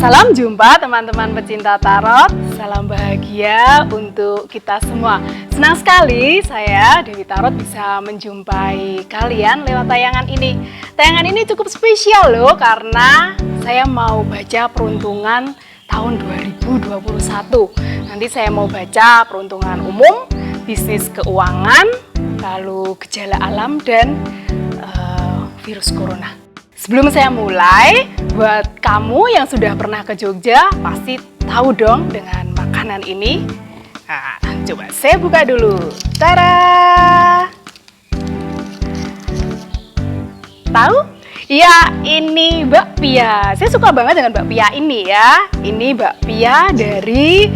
Salam jumpa teman-teman pecinta tarot, salam bahagia untuk kita semua. Senang sekali saya, Dewi Tarot, bisa menjumpai kalian lewat tayangan ini. Tayangan ini cukup spesial loh, karena saya mau baca peruntungan tahun 2021. Nanti saya mau baca peruntungan umum, bisnis keuangan, lalu gejala alam, dan virus corona. Sebelum saya mulai, buat kamu yang sudah pernah ke Jogja, pasti tahu dong dengan makanan ini. Nah, coba saya buka dulu. Tada! Tahu? Ya, ini bakpia. Saya suka banget dengan bakpia ini ya. Ini bakpia dari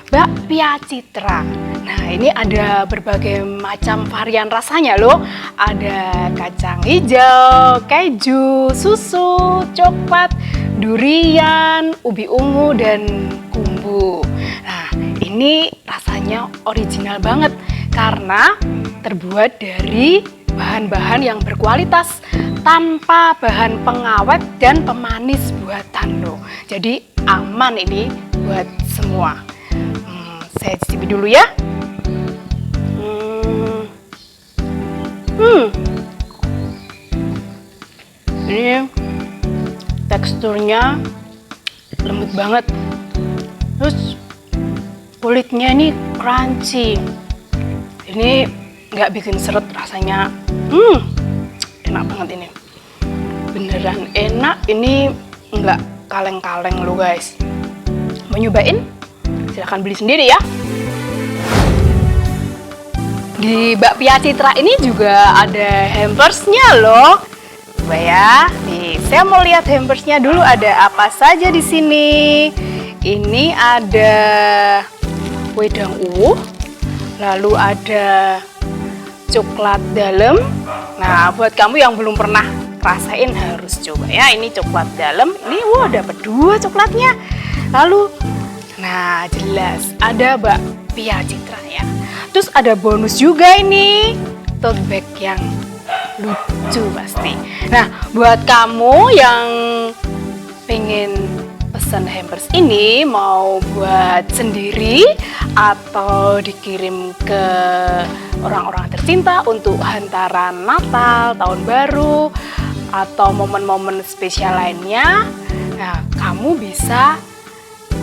Bakpia Citra. Nah, ini ada berbagai macam varian rasanya loh. Ada kacang hijau, keju, susu, coklat, durian, ubi ungu, dan kumbu. Nah, ini rasanya original banget karena terbuat dari bahan-bahan yang berkualitas tanpa bahan pengawet dan pemanis buatan loh. Jadi aman ini buat semua. Saya cicipi dulu ya. Ini teksturnya lembut banget. Terus kulitnya ini crunchy. Ini nggak bikin seret rasanya. Enak banget ini. Beneran enak. Ini nggak kaleng-kaleng loh guys. Mau nyobain? Silahkan beli sendiri ya. Di Bakpia Citra ini juga ada hampersnya loh. Coba ya, nih saya mau lihat hampersnya dulu ada apa saja di sini. Ini ada wedang uwuh, lalu ada coklat dalam. Nah, buat kamu yang belum pernah rasain harus coba ya. Ini coklat dalam. Ini dapat 2 coklatnya. Lalu, nah jelas ada Bakpia Citra ya. Terus ada bonus juga ini, tote bag yang lucu pasti. Nah, buat kamu yang pengen pesan hampers ini, mau buat sendiri atau dikirim ke orang-orang tercinta untuk hantaran Natal, Tahun Baru, atau momen-momen spesial lainnya, nah kamu bisa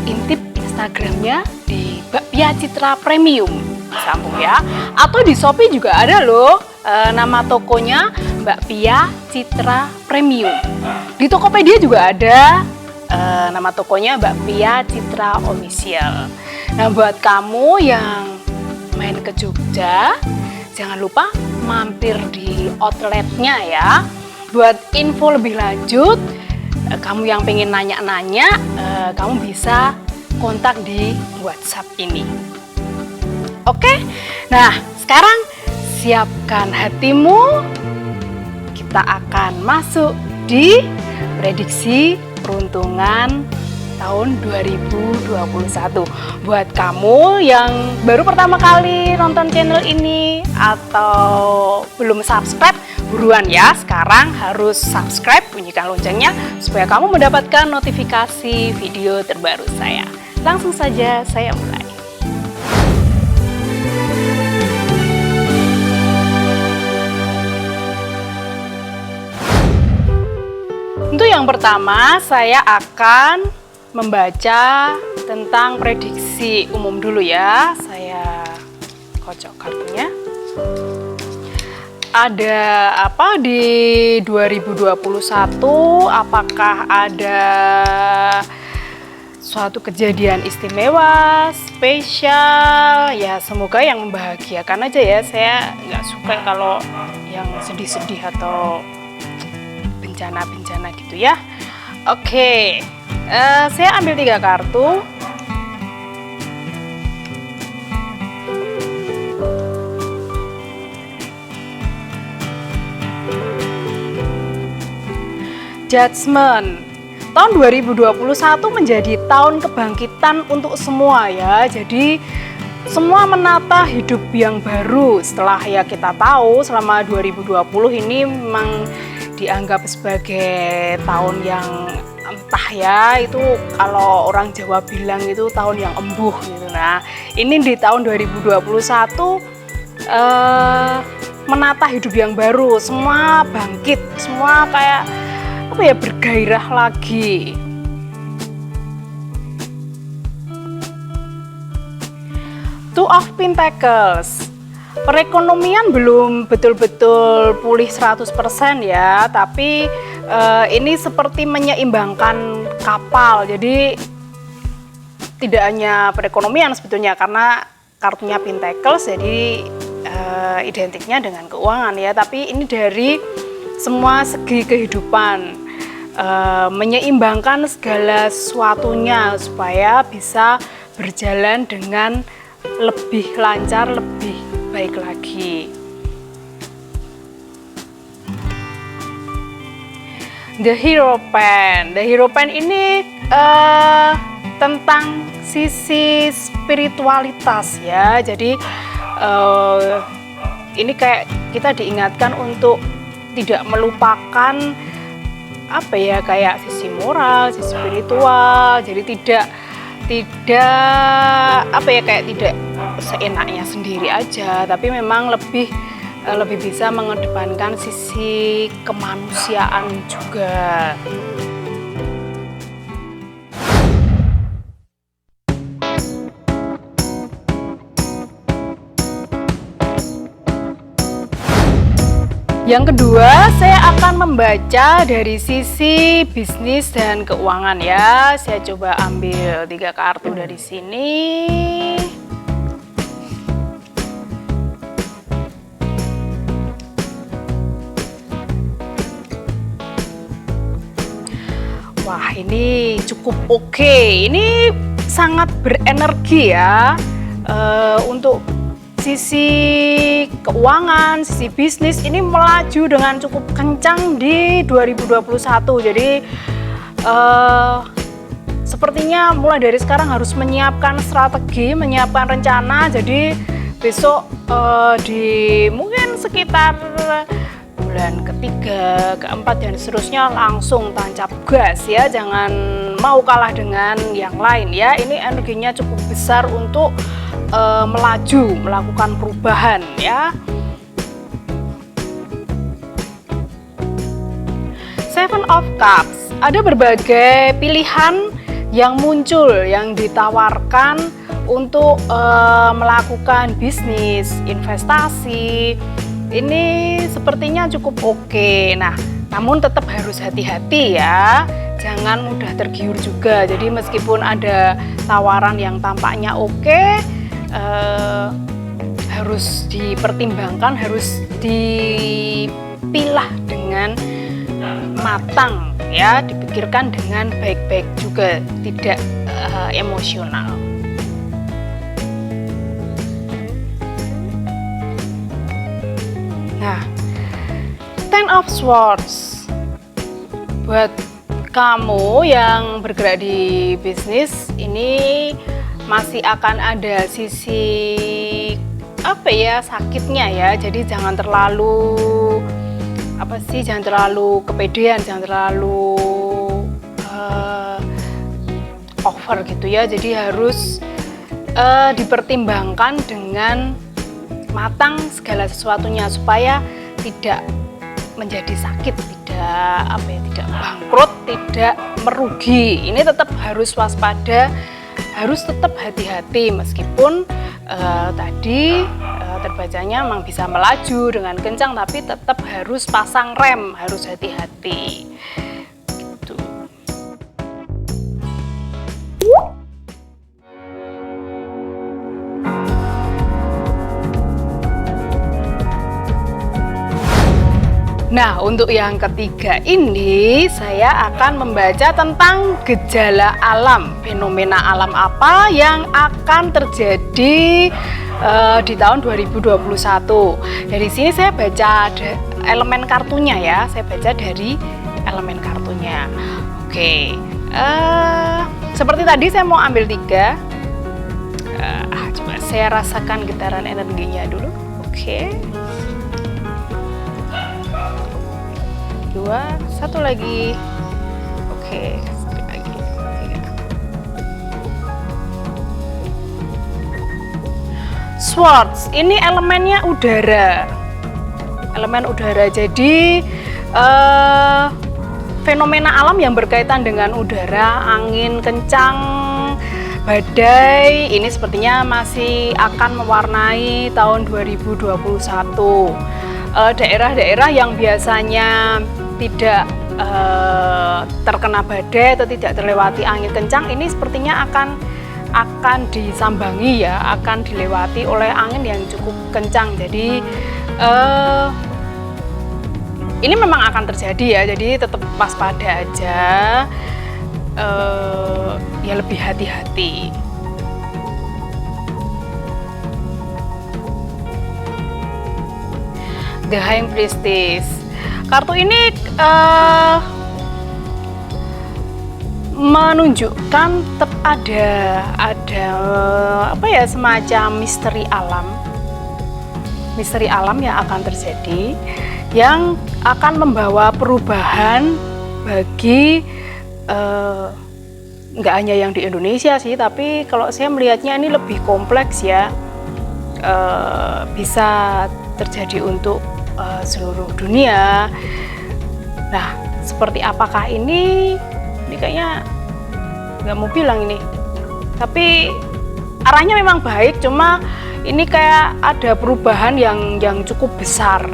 intip Instagramnya di Bakpia Citra Premium. Sambung ya, atau di Shopee juga ada loh, nama tokonya Bakpia Citra Premium. Di Tokopedia juga ada, nama tokonya Bakpia Citra Official. Nah, buat kamu yang main ke Jogja, jangan lupa mampir di outletnya ya. Buat info lebih lanjut, kamu yang pengen nanya-nanya, kamu bisa kontak di WhatsApp ini. Oke, nah sekarang siapkan hatimu, kita akan masuk di prediksi peruntungan tahun 2021. Buat kamu yang baru pertama kali nonton channel ini atau belum subscribe, buruan ya, sekarang harus subscribe, bunyikan loncengnya supaya kamu mendapatkan notifikasi video terbaru saya. Langsung saja saya mulai. Untuk yang pertama, saya akan membaca tentang prediksi umum dulu ya. Saya kocok kartunya. Ada apa di 2021? Apakah ada suatu kejadian istimewa, spesial? Ya, semoga yang membahagiakan aja ya. Saya nggak suka kalau yang sedih-sedih atau bencana-bencana gitu ya. Oke, saya ambil 3 kartu. Judgment. Tahun 2021 menjadi tahun kebangkitan untuk semua ya. Jadi semua menata hidup yang baru setelah ya kita tahu selama 2020 ini memang dianggap sebagai tahun yang entah ya, itu kalau orang Jawa bilang itu tahun yang embuh gitu. Nah, ini di tahun 2021 menata hidup yang baru, semua bangkit, semua kayak apa ya, bergairah lagi. Two of Pentacles. Perekonomian belum betul-betul pulih 100% ya, tapi ini seperti menyeimbangkan kapal. Jadi tidak hanya perekonomian sebetulnya, karena kartunya Pentacles jadi identiknya dengan keuangan ya, tapi ini dari semua segi kehidupan, menyeimbangkan segala sesuatunya supaya bisa berjalan dengan lebih lancar, lebih baik lagi. The Hierophant. The Hierophant ini tentang sisi spiritualitas ya. Jadi ini kayak kita diingatkan untuk tidak melupakan apa ya, kayak sisi moral, sisi spiritual. Jadi tidak apa ya, kayak tidak seenaknya sendiri aja, tapi memang lebih bisa mengedepankan sisi kemanusiaan juga. Yang kedua, saya akan membaca dari sisi bisnis dan keuangan ya. Saya coba ambil 3 kartu dari sini. Wah, ini cukup oke. Ini sangat berenergi ya untuk sisi keuangan, sisi bisnis ini melaju dengan cukup kencang di 2021. Jadi sepertinya mulai dari sekarang harus menyiapkan strategi, menyiapkan rencana. Jadi besok di mungkin sekitar bulan ketiga, keempat dan seterusnya langsung tancap gas ya. Jangan mau kalah dengan yang lain ya. Ini energinya cukup besar untuk melaju, melakukan perubahan ya. Seven of Cups. Ada berbagai pilihan yang muncul, yang ditawarkan untuk melakukan bisnis, investasi. Ini sepertinya cukup oke. Nah, namun tetap harus hati-hati ya. Jangan mudah tergiur juga. Jadi meskipun ada tawaran yang tampaknya oke, harus dipertimbangkan, harus dipilah dengan matang ya, dipikirkan dengan baik-baik juga, tidak emosional. Nah, Ten of Swords buat kamu yang bergerak di bisnis ini masih akan ada sisi apa ya, sakitnya ya. Jadi jangan terlalu jangan terlalu kepedean, jangan terlalu over gitu ya. Jadi harus dipertimbangkan dengan matang segala sesuatunya supaya tidak menjadi sakit, tidak bangkrut, tidak merugi. Ini tetap harus waspada, harus tetap hati-hati meskipun tadi terbacanya memang bisa melaju dengan kencang, tapi tetap harus pasang rem, harus hati-hati. Gitu. Nah, untuk yang ketiga ini saya akan membaca tentang gejala alam, fenomena alam apa yang akan terjadi di tahun 2021. Dari sini saya baca elemen kartunya ya, saya baca dari elemen kartunya. Oke, seperti tadi saya mau ambil 3. Coba saya rasakan getaran energinya dulu. Oke. 2, 1 lagi. Oke, Swords, ini elemennya udara. Elemen udara. Jadi fenomena alam yang berkaitan dengan udara, angin kencang, badai, ini sepertinya masih akan mewarnai tahun 2021. Daerah-daerah yang biasanya tidak terkena badai atau tidak terlewati angin kencang, ini sepertinya akan disambangi ya, akan dilewati oleh angin yang cukup kencang. Jadi ini memang akan terjadi ya, jadi tetap waspada aja, ya lebih hati-hati. The High Priestess, kartu ini menunjukkan tetap ada apa ya, semacam misteri alam yang akan terjadi, yang akan membawa perubahan bagi nggak hanya yang di Indonesia sih, tapi kalau saya melihatnya ini lebih kompleks ya, bisa terjadi untuk seluruh dunia. Nah, seperti apakah ini kayaknya nggak mau bilang ini, tapi arahnya memang baik, cuma ini kayak ada perubahan yang cukup besar.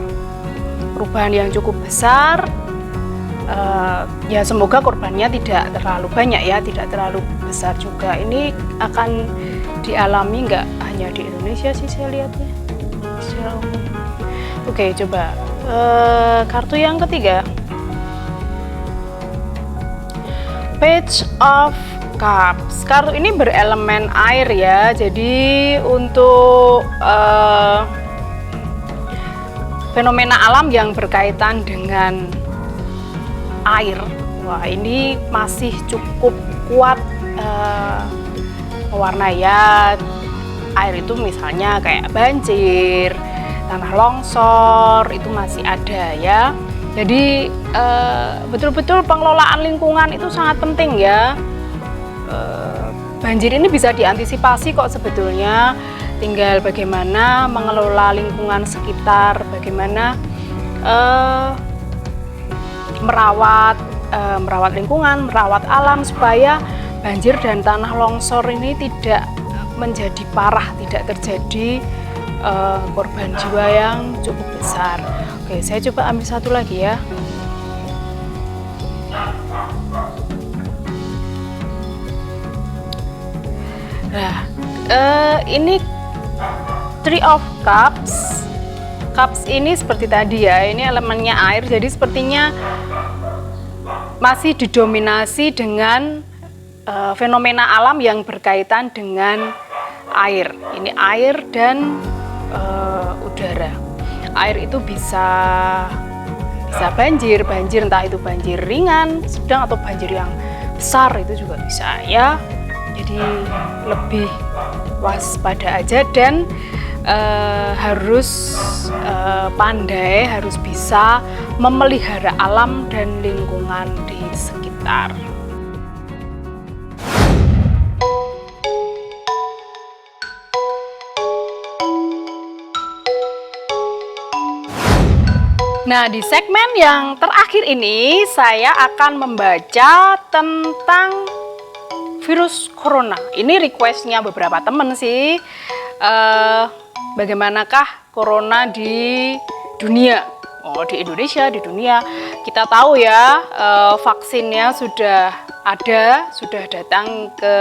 Ya semoga korbannya tidak terlalu banyak ya, tidak terlalu besar juga. Ini akan dialami nggak hanya di Indonesia sih saya lihatnya secara umum. Oke, coba kartu yang ketiga, Page of Cups. Kartu ini berelemen air ya, jadi untuk fenomena alam yang berkaitan dengan air, wah ini masih cukup kuat mewarnai ya. Air itu misalnya kayak banjir, tanah longsor, itu masih ada ya. Jadi betul-betul pengelolaan lingkungan itu sangat penting ya. Banjir ini bisa diantisipasi kok sebetulnya, tinggal bagaimana mengelola lingkungan sekitar, bagaimana merawat lingkungan, merawat alam supaya banjir dan tanah longsor ini tidak menjadi parah, tidak terjadi korban jiwa yang cukup besar. Oke, saya coba ambil satu lagi ya. Nah, ini Three of Cups. Cups ini seperti tadi ya, ini elemennya air, jadi sepertinya masih didominasi dengan fenomena alam yang berkaitan dengan air. Ini air dan udara. Air itu bisa banjir entah itu banjir ringan, sedang atau banjir yang besar itu juga bisa ya. Jadi lebih waspada aja dan harus pandai, harus bisa memelihara alam dan lingkungan di sekitar. Nah, di segmen yang terakhir ini saya akan membaca tentang virus corona. Ini requestnya beberapa teman sih. Bagaimanakah corona di dunia? Oh, di Indonesia, di dunia. Kita tahu ya, vaksinnya sudah ada, sudah datang ke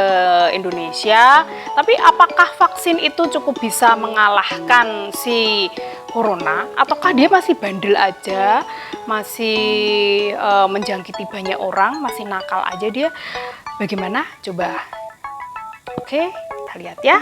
Indonesia. Tapi apakah vaksin itu cukup bisa mengalahkan si corona? Ataukah dia masih bandel aja, masih menjangkiti banyak orang, masih nakal aja dia? Bagaimana? Coba. Oke, kita lihat ya.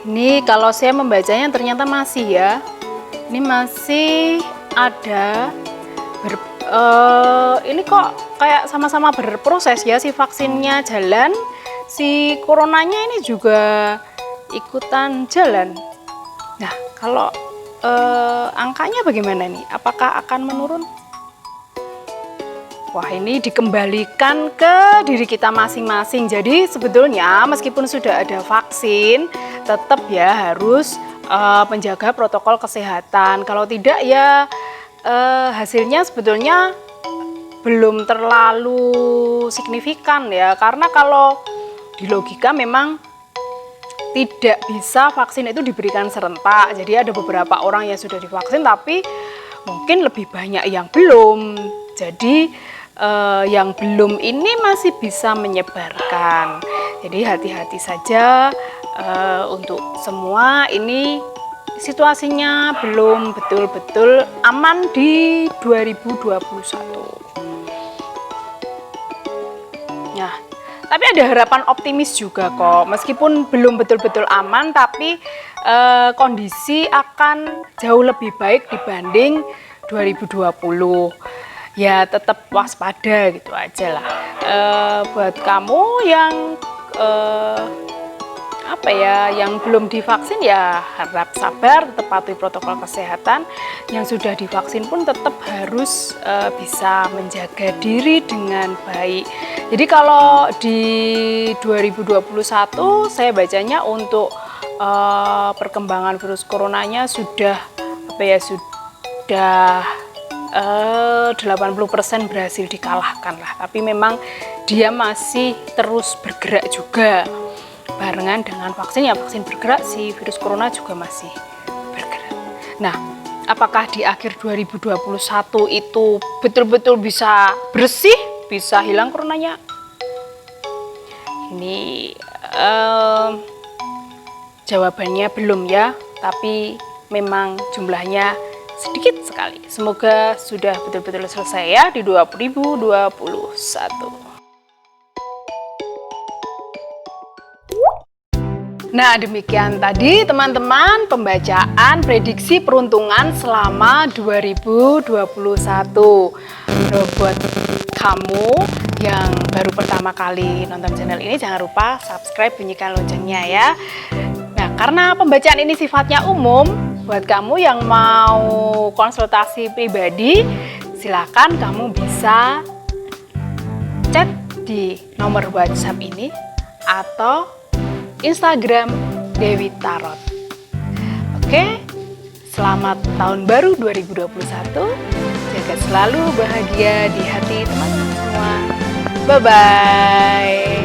Ini kalau saya membacanya ternyata masih ya. Ini masih ada ini kok kayak sama-sama berproses ya, si vaksinnya jalan, si coronanya ini juga ikutan jalan. Nah, kalau angkanya bagaimana nih? Apakah akan menurun? Wah, ini dikembalikan ke diri kita masing-masing. Jadi sebetulnya meskipun sudah ada vaksin, tetap ya harus menjaga protokol kesehatan. Kalau tidak ya hasilnya sebetulnya belum terlalu signifikan ya. Karena kalau di logika memang tidak bisa vaksin itu diberikan serentak. Jadi ada beberapa orang yang sudah divaksin tapi mungkin lebih banyak yang belum. Jadi yang belum ini masih bisa menyebarkan. Jadi hati-hati saja untuk semua. Ini situasinya belum betul-betul aman di 2021. Nah, tapi ada harapan optimis juga kok. Meskipun belum betul-betul aman, tapi kondisi akan jauh lebih baik dibanding 2020. Ya tetap waspada gitu aja lah. Buat kamu yang yang belum divaksin ya harap sabar, tetap patuhi protokol kesehatan. Yang sudah divaksin pun tetap harus bisa menjaga diri dengan baik. Jadi kalau di 2021 saya bacanya untuk perkembangan virus coronanya sudah 80% berhasil dikalahkan lah. Tapi memang dia masih terus bergerak juga. Barengan dengan vaksin, ya vaksin bergerak, si virus corona juga masih bergerak. Nah, apakah di akhir 2021 itu betul-betul bisa bersih, bisa hilang coronanya? Ini jawabannya belum ya, tapi memang jumlahnya sedikit sekali. Semoga sudah betul-betul selesai ya di 2021. Nah, demikian tadi teman-teman pembacaan prediksi peruntungan selama 2021. Buat kamu yang baru pertama kali nonton channel ini, jangan lupa subscribe, bunyikan loncengnya ya. Nah, karena pembacaan ini sifatnya umum, buat kamu yang mau konsultasi pribadi, silakan kamu bisa chat di nomor WhatsApp ini atau Instagram Dewi Tarot. Oke, selamat tahun baru 2021. Jaga selalu bahagia di hati teman-teman semua. Bye-bye.